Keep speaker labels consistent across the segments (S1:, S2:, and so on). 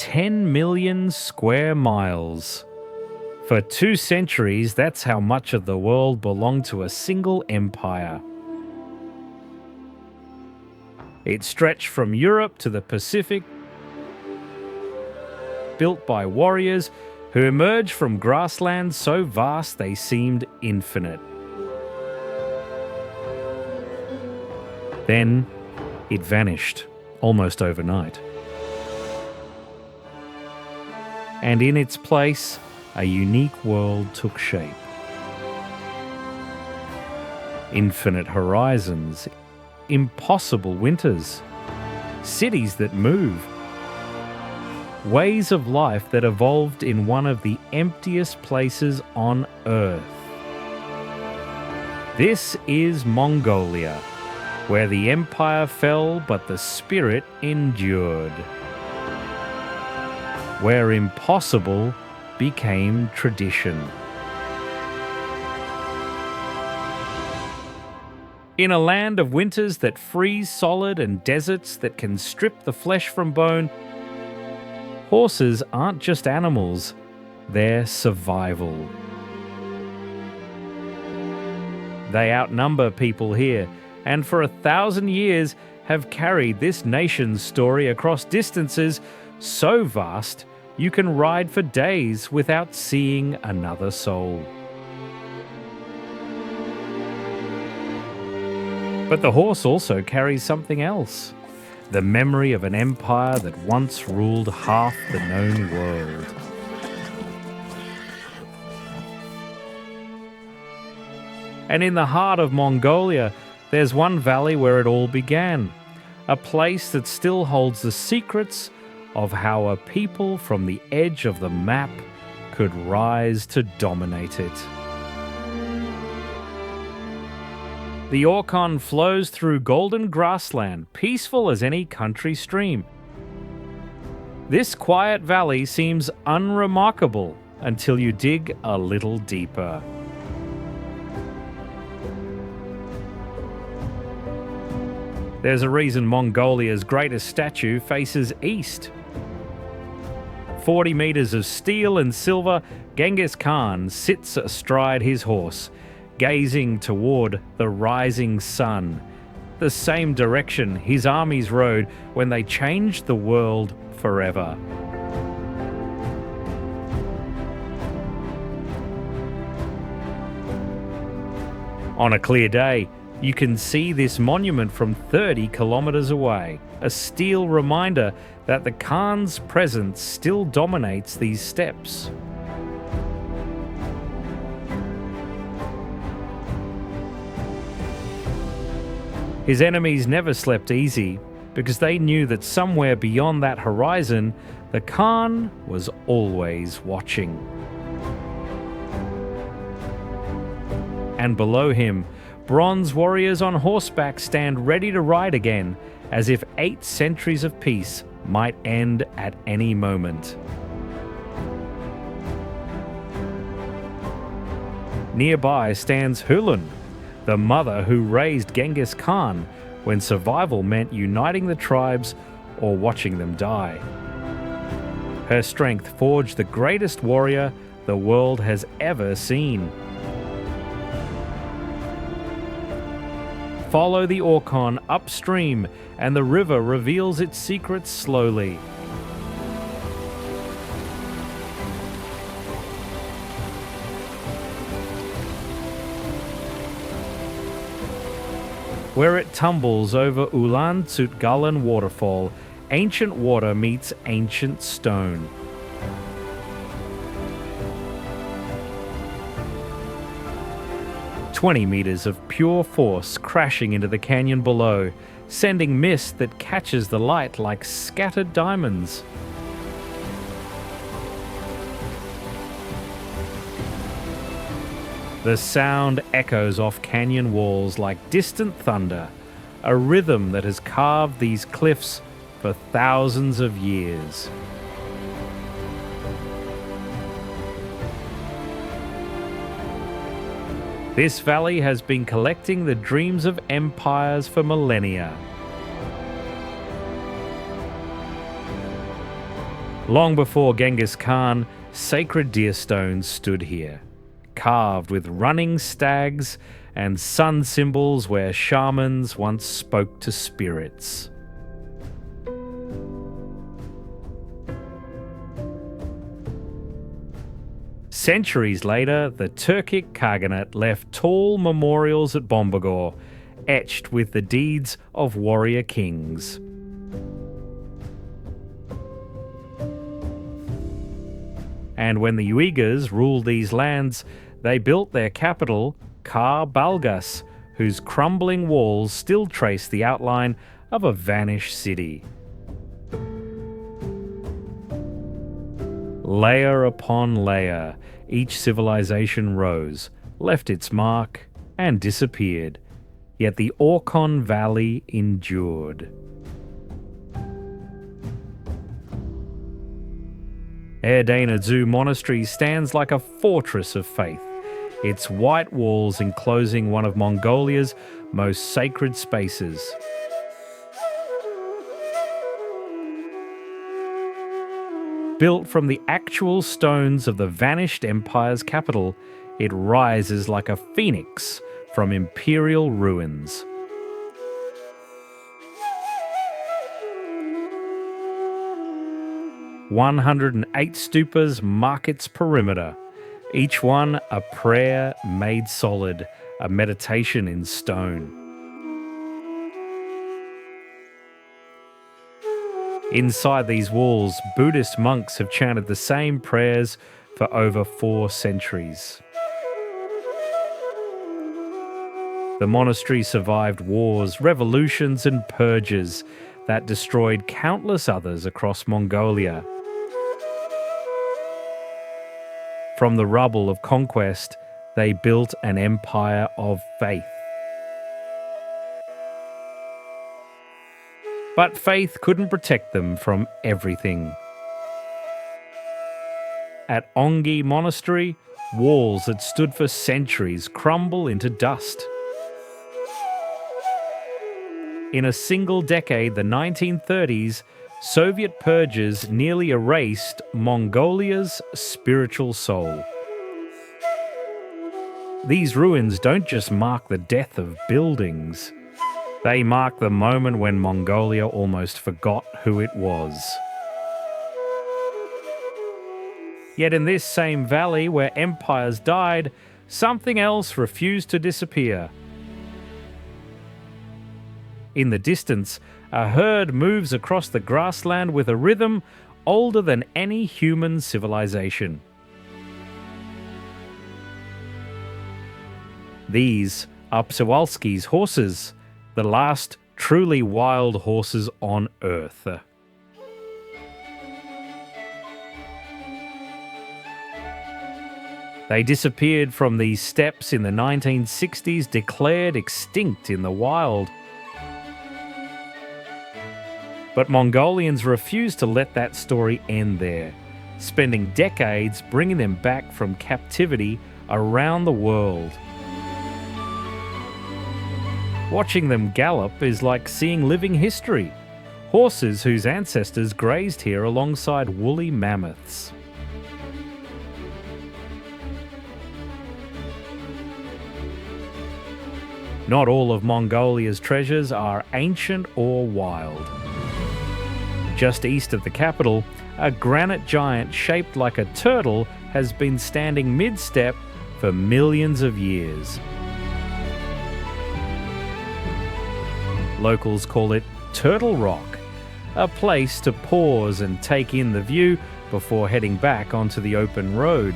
S1: 10 million square miles. For 2 centuries, that's how much of the world belonged to a single empire. It stretched from Europe to the Pacific, built by warriors who emerged from grasslands so vast they seemed infinite. Then it vanished, almost overnight. And in its place, a unique world took shape. Infinite horizons, impossible winters, cities that move, ways of life that evolved in one of the emptiest places on Earth. This is Mongolia, where the empire fell but the spirit endured, where impossible became tradition. In a land of winters that freeze solid and deserts that can strip the flesh from bone, horses aren't just animals, they're survival. They outnumber people here, and for 1,000 years have carried this nation's story across distances so vast you can ride for days without seeing another soul. But the horse also carries something else. The memory of an empire that once ruled half the known world. And in the heart of Mongolia, there's one valley where it all began, a place that still holds the secrets of how a people from the edge of the map could rise to dominate it. The Orkhon flows through golden grassland, peaceful as any country stream. This quiet valley seems unremarkable until you dig a little deeper. There's a reason Mongolia's greatest statue faces east. 40 meters of steel and silver, Genghis Khan sits astride his horse, gazing toward the rising sun, the same direction his armies rode when they changed the world forever. On a clear day, you can see this monument from 30 kilometers away, a steel reminder that the Khan's presence still dominates these steppes. His enemies never slept easy because they knew that somewhere beyond that horizon, the Khan was always watching. And below him, bronze warriors on horseback stand ready to ride again, as if 8 centuries of peace might end at any moment. Nearby stands Hulun, the mother who raised Genghis Khan when survival meant uniting the tribes or watching them die. Her strength forged the greatest warrior the world has ever seen. Follow the Orkhon upstream, and the river reveals its secrets slowly. Where it tumbles over Ulan Tsutgalan waterfall, ancient water meets ancient stone. "20 meters of pure force crashing into the canyon below, sending mist that catches the light like scattered diamonds. The sound echoes off canyon walls like distant thunder, a rhythm that has carved these cliffs for thousands of years. This valley has been collecting the dreams of empires for millennia. Long before Genghis Khan, sacred deer stones stood here, carved with running stags and sun symbols where shamans once spoke to spirits. Centuries later, the Turkic Khaganate left tall memorials at Bombagor, etched with the deeds of warrior kings. And when the Uyghurs ruled these lands, they built their capital, Kar-Balgas, whose crumbling walls still trace the outline of a vanished city. Layer upon layer, each civilization rose, left its mark, and disappeared. Yet the Orkhon Valley endured. Erdene Monastery stands like a fortress of faith, its white walls enclosing one of Mongolia's most sacred spaces. Built from the actual stones of the vanished empire's capital, it rises like a phoenix from imperial ruins. "108 stupas mark its perimeter, each one a prayer made solid, a meditation in stone." Inside these walls, Buddhist monks have chanted the same prayers for over 4 centuries. The monastery survived wars, revolutions, and purges that destroyed countless others across Mongolia. From the rubble of conquest, they built an empire of faith. But faith couldn't protect them from everything. At Ongi Monastery, walls that stood for centuries crumble into dust. In a single decade, the 1930s, Soviet purges nearly erased Mongolia's spiritual soul. These ruins don't just mark the death of buildings. They mark the moment when Mongolia almost forgot who it was. Yet in this same valley where empires died, something else refused to disappear. In the distance, a herd moves across the grassland with a rhythm older than any human civilization. These are Przewalski's horses, the last truly wild horses on Earth. They disappeared from these steppes in the 1960s, declared extinct in the wild. But Mongolians refused to let that story end there, spending decades bringing them back from captivity around the world. Watching them gallop is like seeing living history. Horses whose ancestors grazed here alongside woolly mammoths. Not all of Mongolia's treasures are ancient or wild. Just east of the capital, a granite giant shaped like a turtle has been standing mid-step for millions of years. Locals call it Turtle Rock, a place to pause and take in the view before heading back onto the open road.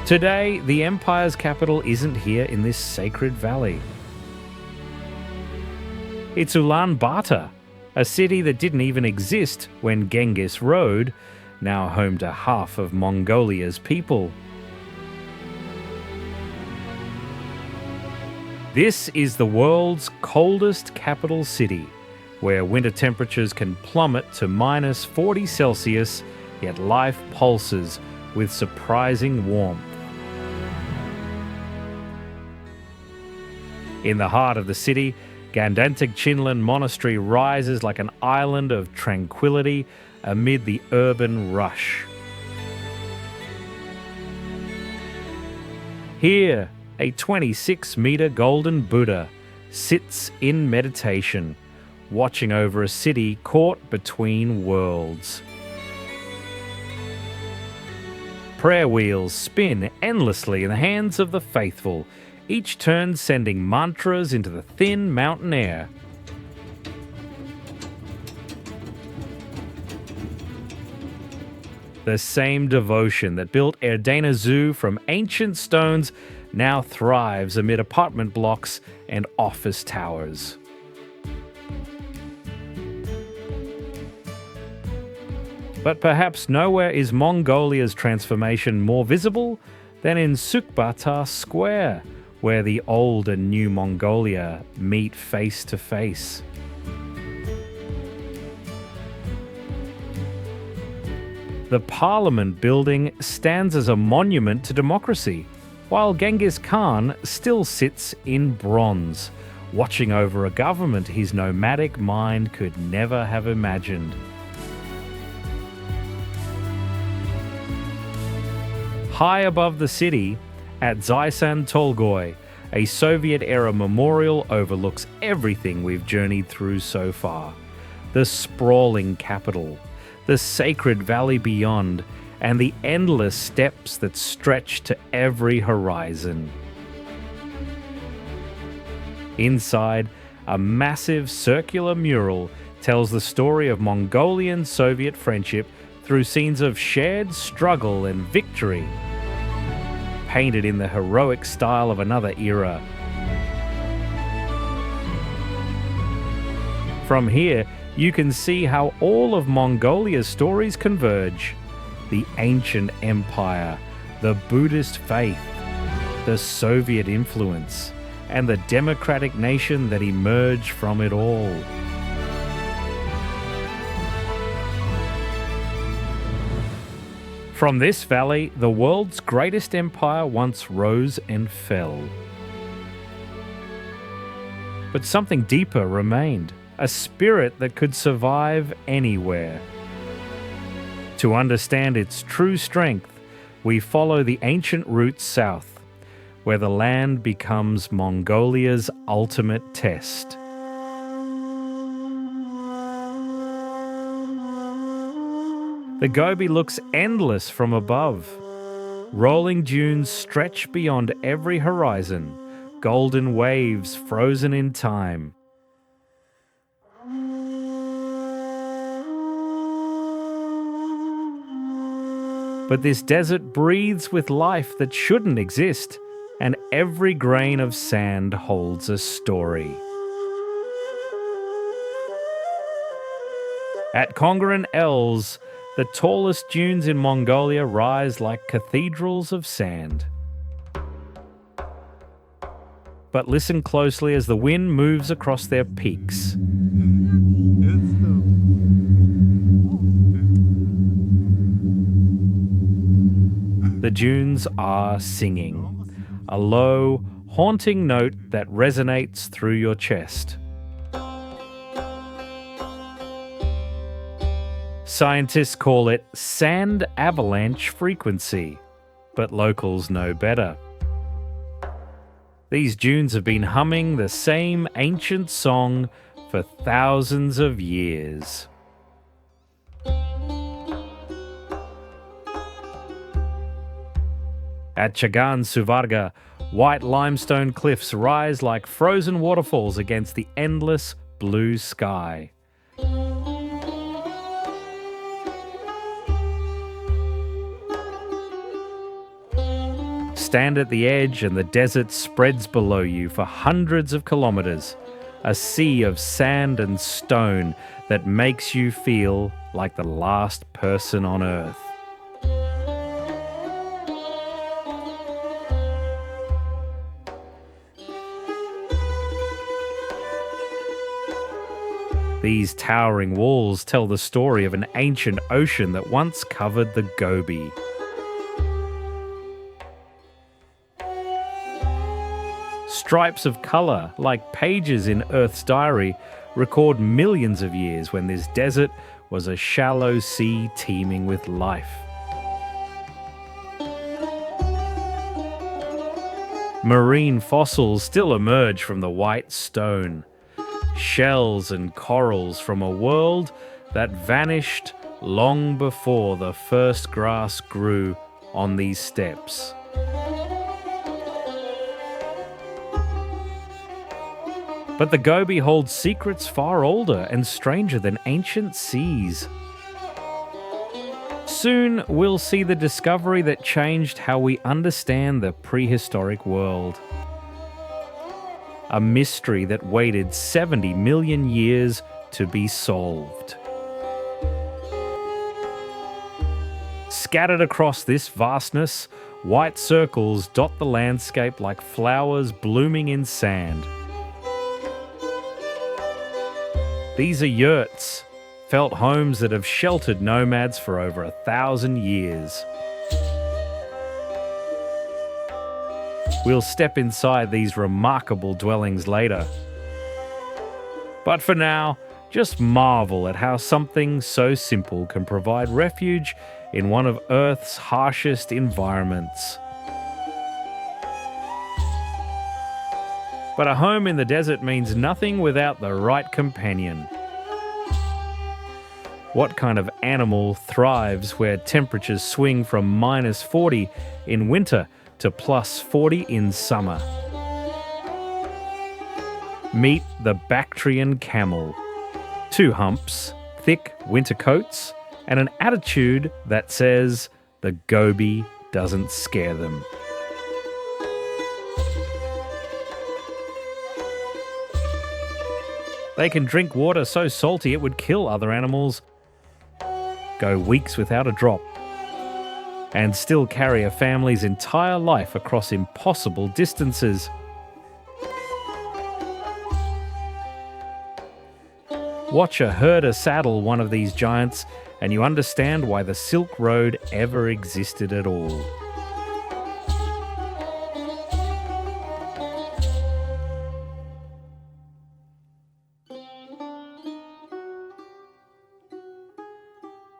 S1: Today, the empire's capital isn't here in this sacred valley. It's Ulaanbaatar, a city that didn't even exist when Genghis rode, now home to half of Mongolia's people. This is the world's coldest capital city, where winter temperatures can plummet to minus 40 Celsius, yet life pulses with surprising warmth. In the heart of the city, Gandantic Chinlen Monastery rises like an island of tranquility amid the urban rush. Here, a 26-meter golden Buddha sits in meditation, watching over a city caught between worlds. Prayer wheels spin endlessly in the hands of the faithful, each turn sending mantras into the thin mountain air. The same devotion that built Erdena Zoo from ancient stones now thrives amid apartment blocks and office towers. But perhaps nowhere is Mongolia's transformation more visible than in Sukbata Square, where the old and new Mongolia meet face to face. The Parliament building stands as a monument to democracy, while Genghis Khan still sits in bronze, watching over a government his nomadic mind could never have imagined. High above the city, at Zaisan Tolgoi, a Soviet-era memorial overlooks everything we've journeyed through so far. The sprawling capital, the sacred valley beyond, and the endless steppes that stretch to every horizon. Inside, a massive circular mural tells the story of Mongolian-Soviet friendship through scenes of shared struggle and victory, painted in the heroic style of another era. From here, you can see how all of Mongolia's stories converge. The ancient empire, the Buddhist faith, the Soviet influence, and the democratic nation that emerged from it all. From this valley, the world's greatest empire once rose and fell. But something deeper remained, a spirit that could survive anywhere. To understand its true strength, we follow the ancient route south, where the land becomes Mongolia's ultimate test. The Gobi looks endless from above. Rolling dunes stretch beyond every horizon, golden waves frozen in time. But this desert breathes with life that shouldn't exist, and every grain of sand holds a story. At Kongeren Els, the tallest dunes in Mongolia rise like cathedrals of sand. But listen closely as the wind moves across their peaks. The dunes are singing, a low, haunting note that resonates through your chest. Scientists call it sand avalanche frequency, but locals know better. These dunes have been humming the same ancient song for thousands of years. At Chagan Suvarga, white limestone cliffs rise like frozen waterfalls against the endless blue sky. Stand at the edge and the desert spreads below you for hundreds of kilometers, a sea of sand and stone that makes you feel like the last person on Earth. These towering walls tell the story of an ancient ocean that once covered the Gobi. Stripes of colour, like pages in Earth's diary, record millions of years when this desert was a shallow sea teeming with life. Marine fossils still emerge from the white stone. Shells and corals from a world that vanished long before the first grass grew on these steppes. But the Gobi holds secrets far older and stranger than ancient seas. Soon we'll see the discovery that changed how we understand the prehistoric world. A mystery that waited 70 million years to be solved. Scattered across this vastness, white circles dot the landscape like flowers blooming in sand. These are yurts, felt homes that have sheltered nomads for over 1,000 years. We'll step inside these remarkable dwellings later. But for now, just marvel at how something so simple can provide refuge in one of Earth's harshest environments. But a home in the desert means nothing without the right companion. What kind of animal thrives where temperatures swing from -40 in winter to +40 in summer? Meet the Bactrian camel. 2 humps, thick winter coats, and an attitude that says the Gobi doesn't scare them. They can drink water so salty it would kill other animals, go weeks without a drop, and still carry a family's entire life across impossible distances. Watch a herder saddle one of these giants and you understand why the Silk Road ever existed at all.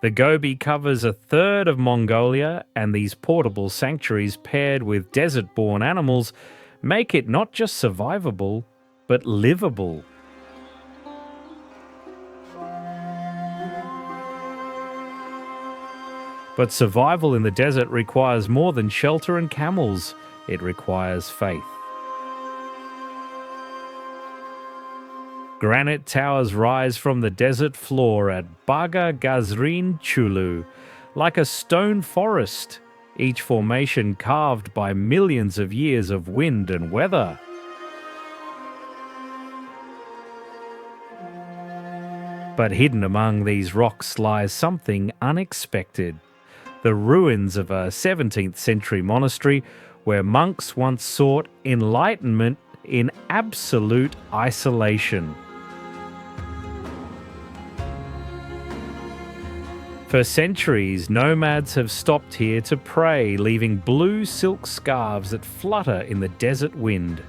S1: The Gobi covers a third of Mongolia, and these portable sanctuaries paired with desert-born animals make it not just survivable, but livable. But survival in the desert requires more than shelter and camels. It requires faith. Granite towers rise from the desert floor at Baga Gazrin Chulu, like a stone forest, each formation carved by millions of years of wind and weather. But hidden among these rocks lies something unexpected. The ruins of a 17th century monastery where monks once sought enlightenment in absolute isolation. For centuries, nomads have stopped here to pray, leaving blue silk scarves that flutter in the desert wind.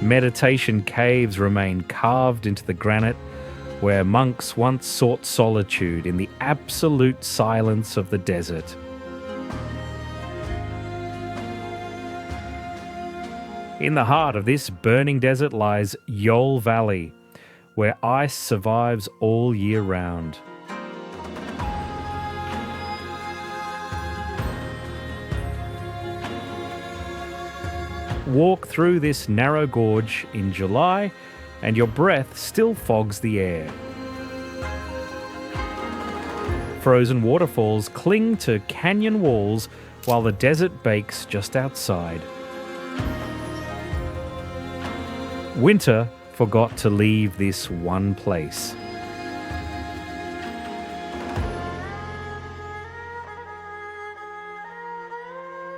S1: Meditation caves remain carved into the granite, where monks once sought solitude in the absolute silence of the desert. In the heart of this burning desert lies Yol Valley, where ice survives all year round. Walk through this narrow gorge in July and your breath still fogs the air. Frozen waterfalls cling to canyon walls while the desert bakes just outside. Winter forgot to leave this one place.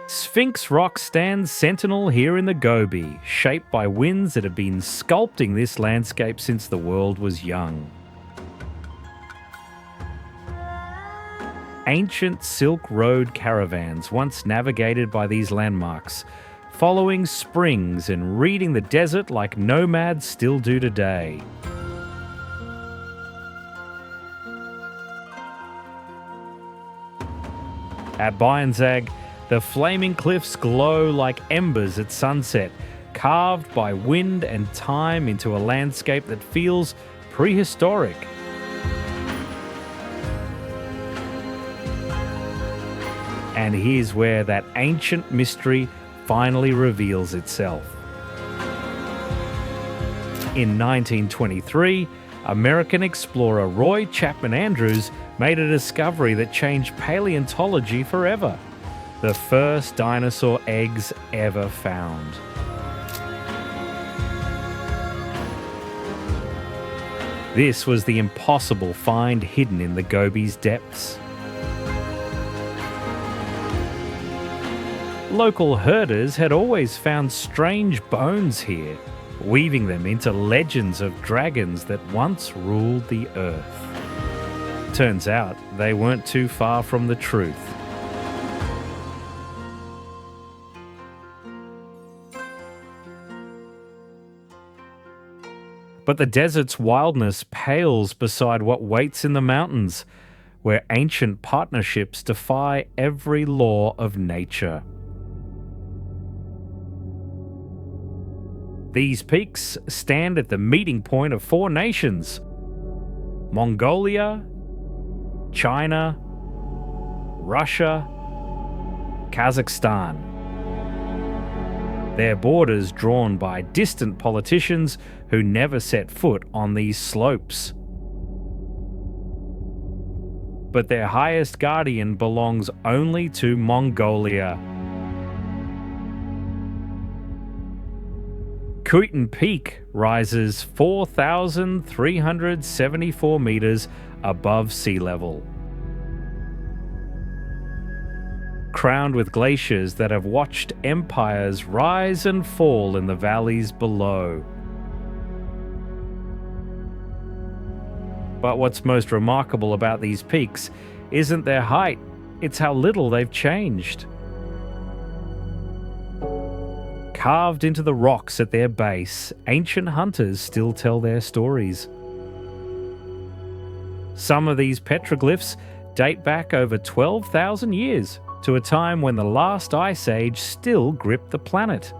S1: Sphinx Rock stands sentinel here in the Gobi, shaped by winds that have been sculpting this landscape since the world was young. Ancient Silk Road caravans once navigated by these landmarks, following springs and reading the desert like nomads still do today. At Baienzag, the flaming cliffs glow like embers at sunset, carved by wind and time into a landscape that feels prehistoric. And here's where that ancient mystery finally reveals itself. In 1923, American explorer Roy Chapman Andrews made a discovery that changed paleontology forever: the first dinosaur eggs ever found. This was the impossible find hidden in the Gobi's depths. Local herders had always found strange bones here, weaving them into legends of dragons that once ruled the earth. Turns out they weren't too far from the truth. But the desert's wildness pales beside what waits in the mountains, where ancient partnerships defy every law of nature. These peaks stand at the meeting point of four nations: Mongolia, China, Russia, Kazakhstan. Their borders drawn by distant politicians who never set foot on these slopes. But their highest guardian belongs only to Mongolia. Kuiten Peak rises 4,374 meters above sea level. Crowned with glaciers that have watched empires rise and fall in the valleys below. But what's most remarkable about these peaks isn't their height, it's how little they've changed. Carved into the rocks at their base, ancient hunters still tell their stories. Some of these petroglyphs date back over 12,000 years, to a time when the last ice age still gripped the planet.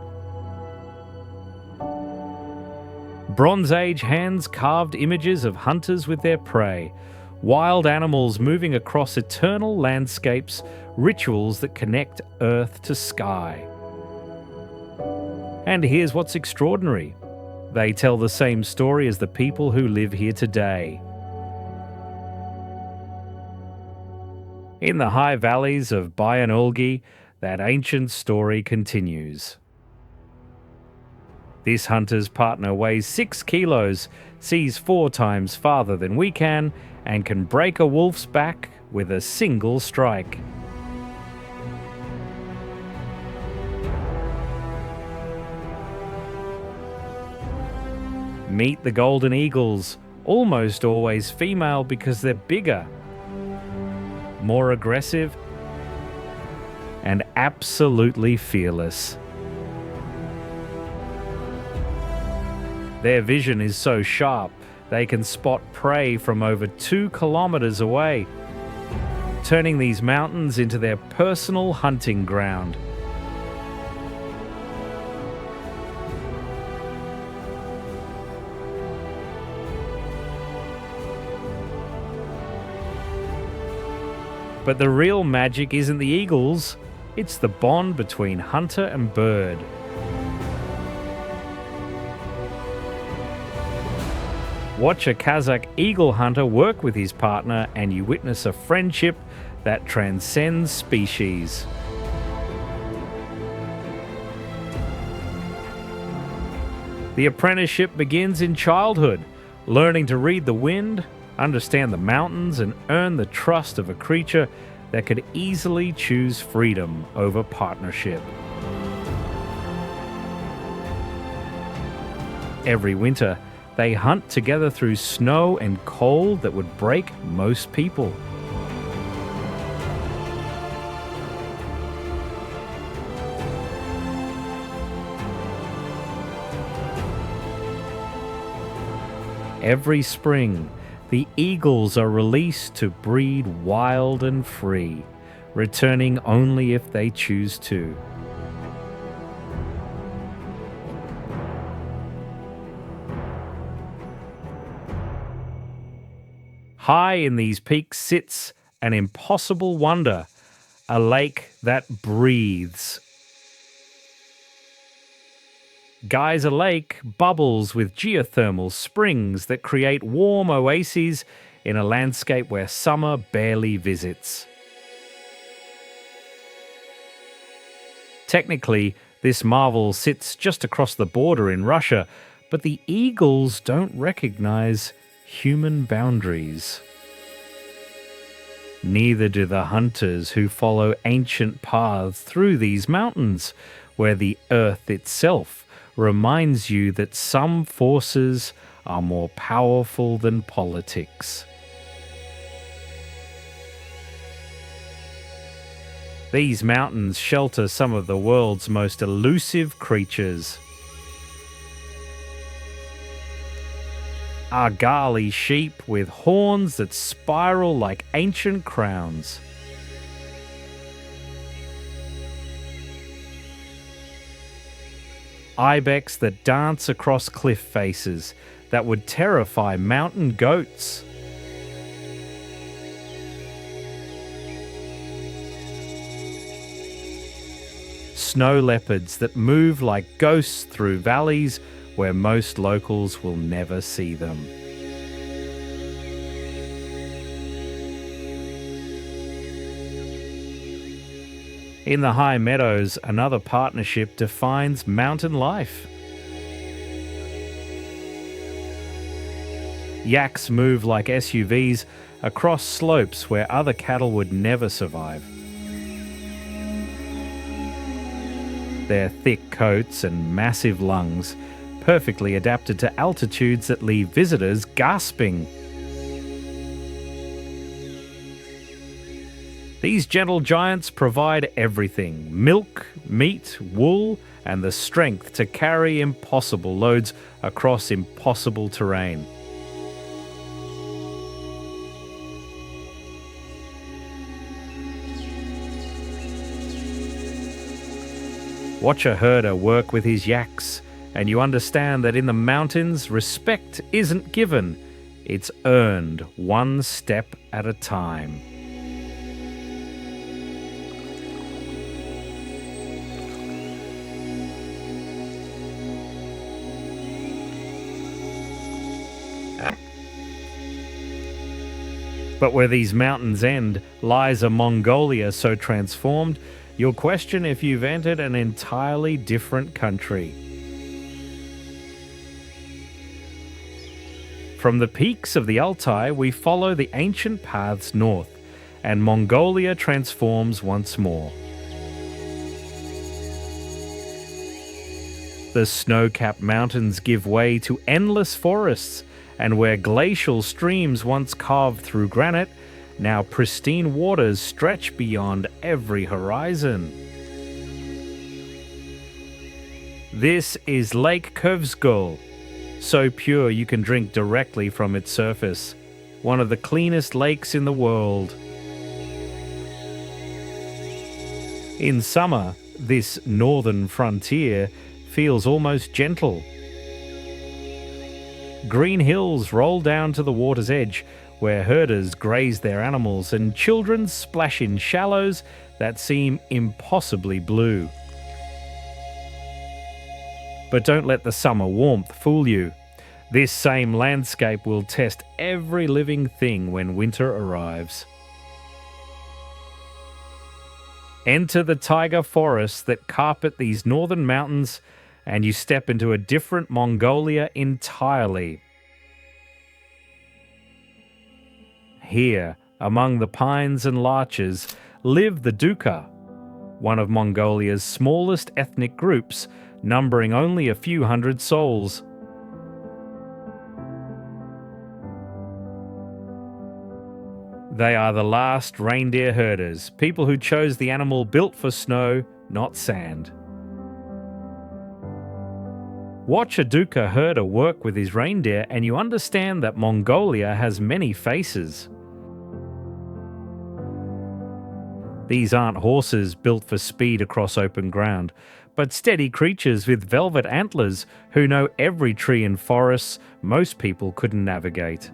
S1: Bronze Age hands carved images of hunters with their prey, wild animals moving across eternal landscapes, rituals that connect earth to sky. And here's what's extraordinary: they tell the same story as the people who live here today. In the high valleys of Bayanulgi, that ancient story continues. This hunter's partner weighs 6 kilos, sees 4 times farther than we can, and can break a wolf's back with a single strike. Meet the golden eagles, almost always female because they're bigger, more aggressive, and absolutely fearless. Their vision is so sharp, they can spot prey from over 2 kilometers away, turning these mountains into their personal hunting ground. But the real magic isn't the eagles, it's the bond between hunter and bird. Watch a Kazakh eagle hunter work with his partner and you witness a friendship that transcends species. The apprenticeship begins in childhood, learning to read the wind, understand the mountains, and earn the trust of a creature that could easily choose freedom over partnership. Every winter, they hunt together through snow and cold that would break most people. Every spring, the eagles are released to breed wild and free, returning only if they choose to. High in these peaks sits an impossible wonder, a lake that breathes. Geyser Lake bubbles with geothermal springs that create warm oases in a landscape where summer barely visits. Technically, this marvel sits just across the border in Russia, but the eagles don't recognize human boundaries. Neither do the hunters who follow ancient paths through these mountains, where the earth itself reminds you that some forces are more powerful than politics. These mountains shelter some of the world's most elusive creatures. Argali sheep with horns that spiral like ancient crowns. Ibex that dance across cliff faces that would terrify mountain goats. Snow leopards that move like ghosts through valleys where most locals will never see them. In the high meadows, another partnership defines mountain life. Yaks move like SUVs across slopes where other cattle would never survive. Their thick coats and massive lungs, perfectly adapted to altitudes that leave visitors gasping. These gentle giants provide everything: milk, meat, wool, and the strength to carry impossible loads across impossible terrain. Watch a herder work with his yaks, and you understand that in the mountains, respect isn't given, it's earned one step at a time. But where these mountains end lies a Mongolia so transformed, you'll question if you've entered an entirely different country. From the peaks of the Altai, we follow the ancient paths north, and Mongolia transforms once more. The snow-capped mountains give way to endless forests, and where glacial streams once carved through granite, now pristine waters stretch beyond every horizon. This is Lake Kovsgol, so pure you can drink directly from its surface, one of the cleanest lakes in the world. In summer, this northern frontier feels almost gentle. Green hills roll down to the water's edge, where herders graze their animals and children splash in shallows that seem impossibly blue. But don't let the summer warmth fool you. This same landscape will test every living thing when winter arrives. Enter the taiga forests that carpet these northern mountains, and you step into a different Mongolia entirely. Here, among the pines and larches, live the Duka, one of Mongolia's smallest ethnic groups, numbering only a few hundred souls. They are the last reindeer herders, people who chose the animal built for snow, not sand. Watch a Duca herder work with his reindeer and you understand that Mongolia has many faces. These aren't horses built for speed across open ground, but steady creatures with velvet antlers who know every tree and forest most people couldn't navigate.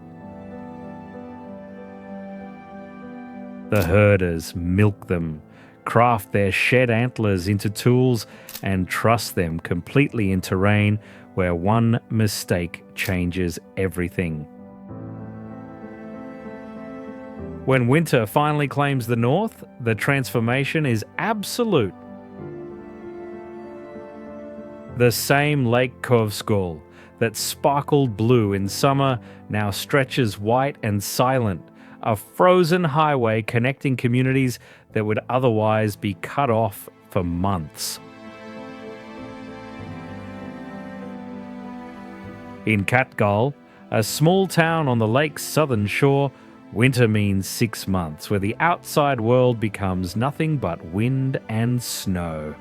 S1: The herders milk them, craft their shed antlers into tools, and trust them completely in terrain where one mistake changes everything. When winter finally claims the north, the transformation is absolute. The same Lake Kovskol that sparkled blue in summer now stretches white and silent, a frozen highway connecting communities that would otherwise be cut off for months. In Katgal, a small town on the lake's southern shore, winter means 6 months, where the outside world becomes nothing but wind and snow.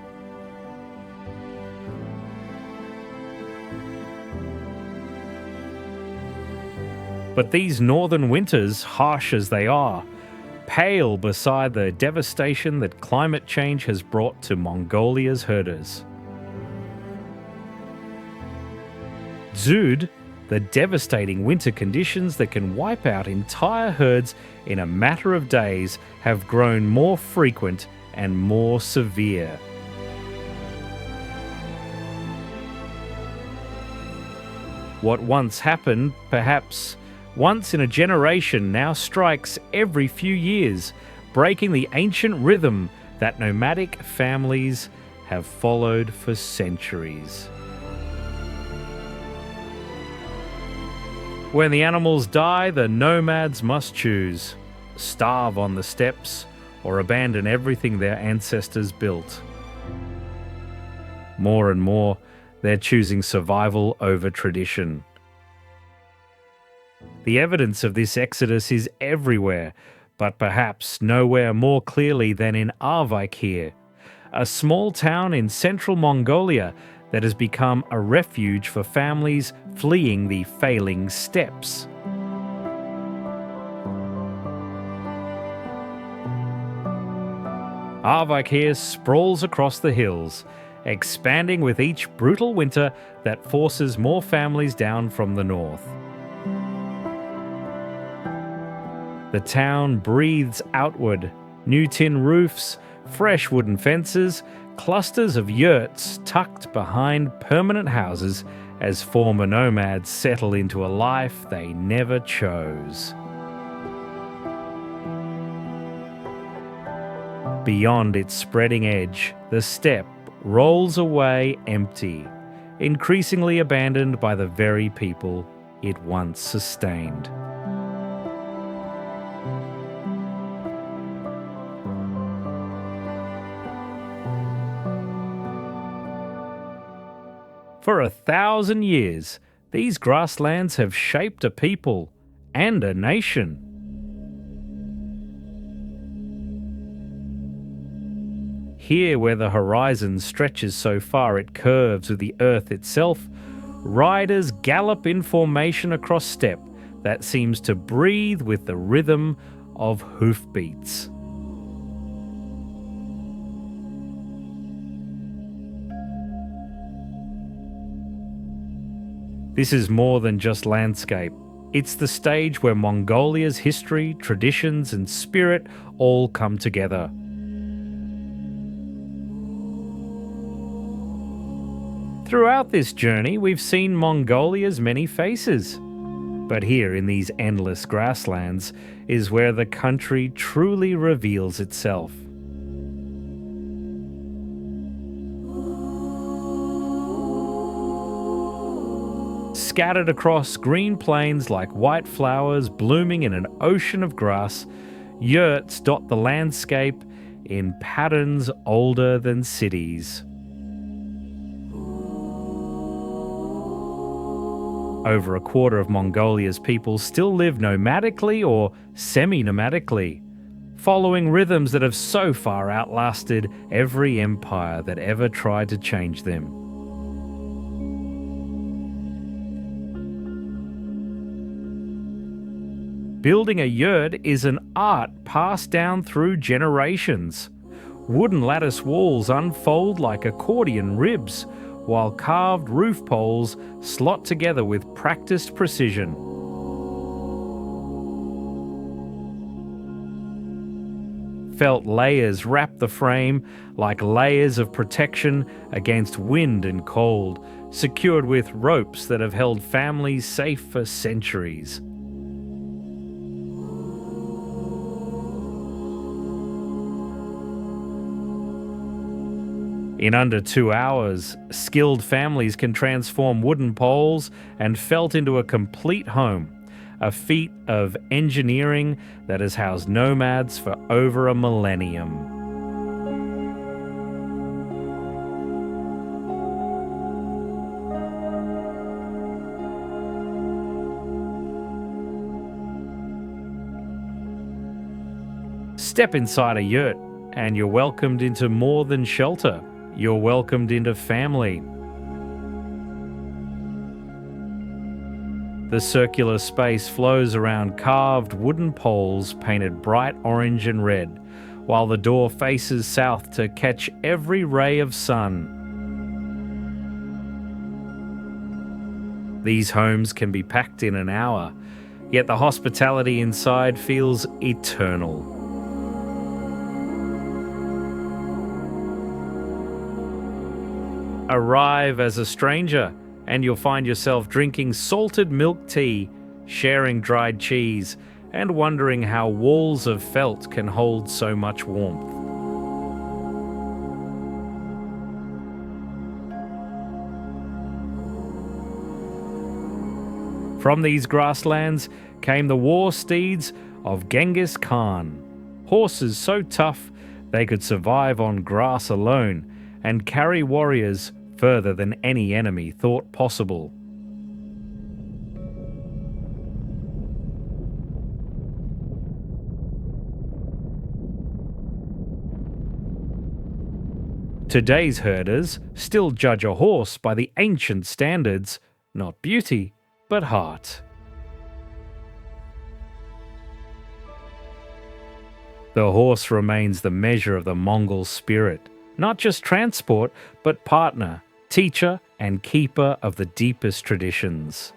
S1: But these northern winters, harsh as they are, pale beside the devastation that climate change has brought to Mongolia's herders. Zud, the devastating winter conditions that can wipe out entire herds in a matter of days, have grown more frequent and more severe. What once happened, perhaps once in a generation, now strikes every few years, breaking the ancient rhythm that nomadic families have followed for centuries. When the animals die, the nomads must choose: starve on the steppes or abandon everything their ancestors built. More and more, they're choosing survival over tradition. The evidence of this exodus is everywhere, but perhaps nowhere more clearly than in Arvaikir, a small town in central Mongolia that has become a refuge for families fleeing the failing steppes. Arvaikir sprawls across the hills, expanding with each brutal winter that forces more families down from the north. The town breathes outward: new tin roofs, fresh wooden fences, clusters of yurts tucked behind permanent houses as former nomads settle into a life they never chose. Beyond its spreading edge, the steppe rolls away empty, increasingly abandoned by the very people it once sustained. For 1,000 years, these grasslands have shaped a people and a nation. Here, where the horizon stretches so far it curves with the earth itself, riders gallop in formation across steppe that seems to breathe with the rhythm of hoofbeats. This is more than just landscape. It's the stage where Mongolia's history, traditions, and spirit all come together. Throughout this journey, we've seen Mongolia's many faces. But here in these endless grasslands is where the country truly reveals itself. Scattered across green plains like white flowers blooming in an ocean of grass, yurts dot the landscape in patterns older than cities. Over a quarter of Mongolia's people still live nomadically or semi-nomadically, following rhythms that have so far outlasted every empire that ever tried to change them. Building a yurt is an art passed down through generations. Wooden lattice walls unfold like accordion ribs, while carved roof poles slot together with practiced precision. Felt layers wrap the frame like layers of protection against wind and cold, secured with ropes that have held families safe for centuries. In under 2 hours, skilled families can transform wooden poles and felt into a complete home, a feat of engineering that has housed nomads for over a millennium. Step inside a yurt and you're welcomed into more than shelter. You're welcomed into family. The circular space flows around carved wooden poles painted bright orange and red, while the door faces south to catch every ray of sun. These homes can be packed in an hour, yet the hospitality inside feels eternal. Arrive as a stranger, and you'll find yourself drinking salted milk tea, sharing dried cheese, and wondering how walls of felt can hold so much warmth. From these grasslands came the war steeds of Genghis Khan, horses so tough they could survive on grass alone and carry warriors further than any enemy thought possible. Today's herders still judge a horse by the ancient standards, not beauty, but heart. The horse remains the measure of the Mongol spirit, not just transport, but partner, teacher, and keeper of the deepest traditions.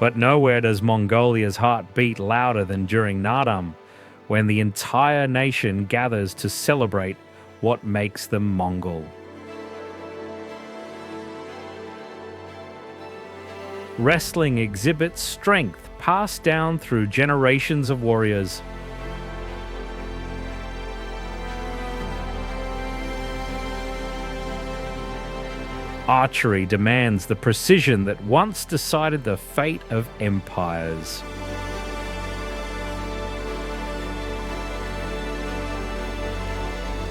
S1: But nowhere does Mongolia's heart beat louder than during Naadam, when the entire nation gathers to celebrate what makes them Mongol. Wrestling exhibits strength passed down through generations of warriors. Archery demands the precision that once decided the fate of empires.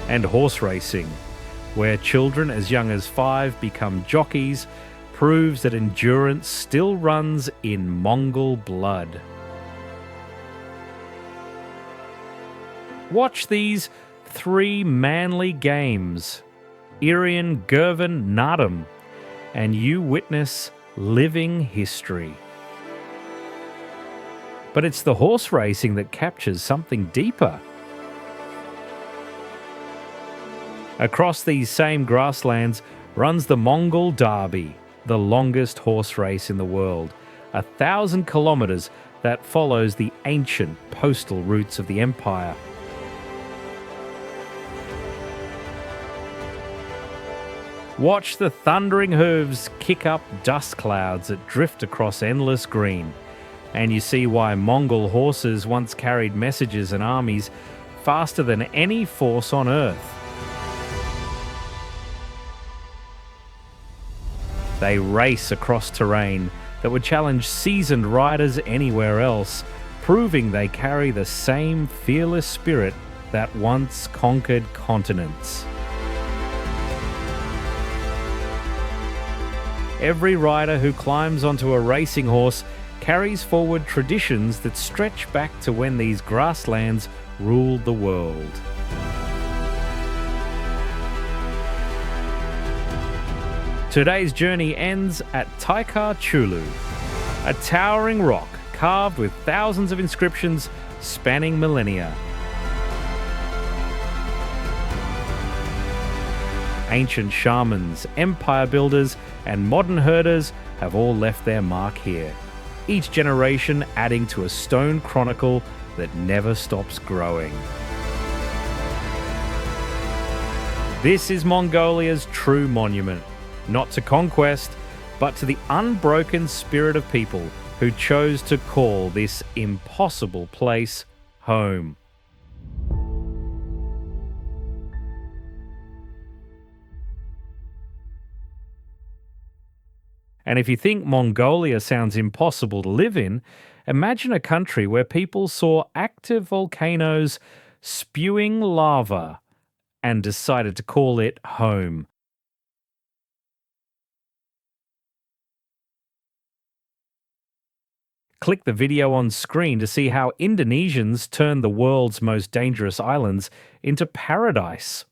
S1: And horse racing, where children as young as 5 become jockeys, proves that endurance still runs in Mongol blood. Watch these 3 manly games, Irian, Gervin, Naadam, and you witness living history. But it's the horse racing that captures something deeper. Across these same grasslands runs the Mongol Derby, the longest horse race in the world, 1,000 kilometers that follows the ancient postal routes of the empire. Watch the thundering hooves kick up dust clouds that drift across endless green, and you see why Mongol horses once carried messages and armies faster than any force on earth. They race across terrain that would challenge seasoned riders anywhere else, proving they carry the same fearless spirit that once conquered continents. Every rider who climbs onto a racing horse carries forward traditions that stretch back to when these grasslands ruled the world. Today's journey ends at Taikar Chulu, a towering rock carved with thousands of inscriptions spanning millennia. Ancient shamans, empire builders, and modern herders have all left their mark here, each generation adding to a stone chronicle that never stops growing. This is Mongolia's true monument, not to conquest, but to the unbroken spirit of people who chose to call this impossible place home. And if you think Mongolia sounds impossible to live in, imagine a country where people saw active volcanoes spewing lava and decided to call it home. Click the video on screen to see how Indonesians turned the world's most dangerous islands into paradise.